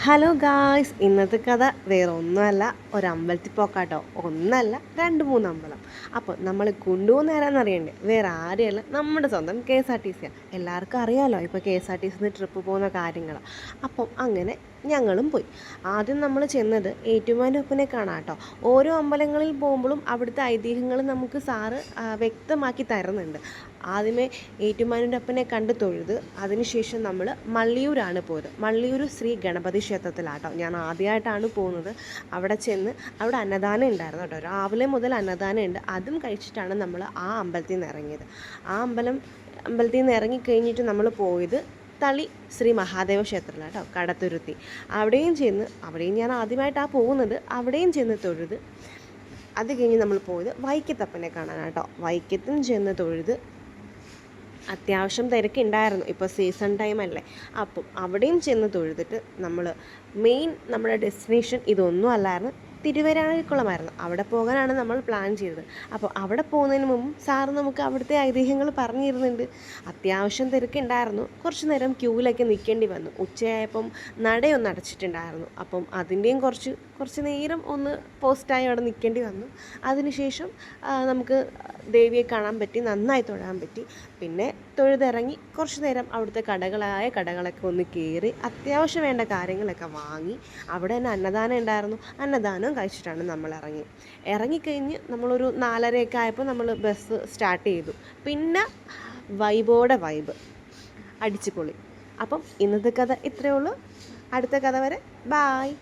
Hello guys, ഇന്നത്തെ കഥ വേറെ ഒന്നുമല്ല, ഒരമ്പലത്തിൽ പോക്കാട്ടോ. ഒന്നല്ല, 2-3 അമ്പലം. അപ്പോൾ നമ്മൾ കൊണ്ടുപോകുന്ന ആരാന്നറിയണ്ടേ? വേറെ ആരെയല്ല, നമ്മുടെ സ്വന്തം KSRTC. എല്ലാവർക്കും അറിയാമല്ലോ ഇപ്പോൾ KSRTC ട്രിപ്പ് പോകുന്ന കാര്യങ്ങൾ. അപ്പം അങ്ങനെ ഞങ്ങളും പോയി. ആദ്യം നമ്മൾ ചെന്നത് ഏറ്റുമാനൂരപ്പനെ കാണാം കേട്ടോ. ഓരോ അമ്പലങ്ങളിൽ പോകുമ്പോഴും അവിടുത്തെ ഐതിഹ്യങ്ങൾ നമുക്ക് സാറ് വ്യക്തമാക്കി തരുന്നുണ്ട്. ആദ്യമേ ഏറ്റുമാനൂരപ്പനെ കണ്ട് തൊഴുത് അതിനുശേഷം നമ്മൾ മള്ളിയൂരാണ് പോയത്. മള്ളിയൂർ ശ്രീ ഗണപതി ക്ഷേത്രത്തിലാട്ടോ ഞാൻ ആദ്യമായിട്ടാണ് പോകുന്നത്. അവിടെ ചെന്ന് അവിടെ അന്നദാനം ഉണ്ടായിരുന്നു കേട്ടോ. രാവിലെ മുതൽ അന്നദാനം ഉണ്ട്. അതും കഴിച്ചിട്ടാണ് നമ്മൾ ആ അമ്പലത്തിൽ നിന്ന് ഇറങ്ങിയത്. ആ അമ്പലത്തിൽ നിന്ന് ഇറങ്ങിക്കഴിഞ്ഞിട്ട് നമ്മൾ പോയത് തളി ശ്രീ മഹാദേവ ക്ഷേത്രത്തിലാണ് കേട്ടോ, കടത്തുരുത്തി. അവിടെയും ഞാൻ ആദ്യമായിട്ടാണ് പോകുന്നത്. അവിടെയും ചെന്ന് തൊഴുത് അത് കഴിഞ്ഞ് നമ്മൾ പോയത് വൈക്കത്തപ്പനെ കാണാനാട്ടോ. വൈക്കത്തും ചെന്ന് തൊഴുത് അത്യാവശ്യം തിരക്കുണ്ടായിരുന്നു, ഇപ്പോൾ സീസൺ ടൈം അല്ലേ. അപ്പം അവിടെയും ചെന്ന് തൊഴുതിട്ട് നമ്മുടെ ഡെസ്റ്റിനേഷൻ ഇതൊന്നും അല്ലായിരുന്നു, തിരുവരാഴിക്കുളമായിരുന്നു. അവിടെ പോകാനാണ് നമ്മൾ പ്ലാൻ ചെയ്തത്. അപ്പോൾ അവിടെ പോകുന്നതിന് മുമ്പ് സാറ് നമുക്ക് അവിടുത്തെ ഐതിഹ്യങ്ങൾ പറഞ്ഞിരുന്നുണ്ട്. അത്യാവശ്യം തിരക്കുണ്ടായിരുന്നു. കുറച്ച് നേരം ക്യൂവിലൊക്കെ നിൽക്കേണ്ടി വന്നു. ഉച്ചയായപ്പം നടയൊന്ന് അടച്ചിട്ടുണ്ടായിരുന്നു. അപ്പം അതിൻ്റെയും കുറച്ച് നേരം ഒന്ന് പോസ്റ്റായി അവിടെ നിൽക്കേണ്ടി വന്നു. അതിനുശേഷം നമുക്ക് ദേവിയെ കാണാൻ പറ്റി, നന്നായി തൊഴാൻ പറ്റി. പിന്നെ തൊഴുതിറങ്ങി കുറച്ച് നേരം അവിടുത്തെ കടകളൊക്കെ ഒന്ന് കയറി അത്യാവശ്യം വേണ്ട കാര്യങ്ങളൊക്കെ വാങ്ങി. അവിടെ തന്നെ അന്നദാനം ഉണ്ടായിരുന്നു. അന്നദാനം കഴിച്ചിട്ടാണ് നമ്മൾ ഇറങ്ങിക്കഴിഞ്ഞ് നമ്മളൊരു 4:30 ആയപ്പോൾ നമ്മൾ ബസ് സ്റ്റാർട്ട് ചെയ്തു. പിന്നെ വൈബ് അടിച്ചുപൊളി. അപ്പം ഇന്നത്തെ കഥ ഇത്രയേ ഉള്ളൂ. അടുത്ത കഥ വരെ ബായ്.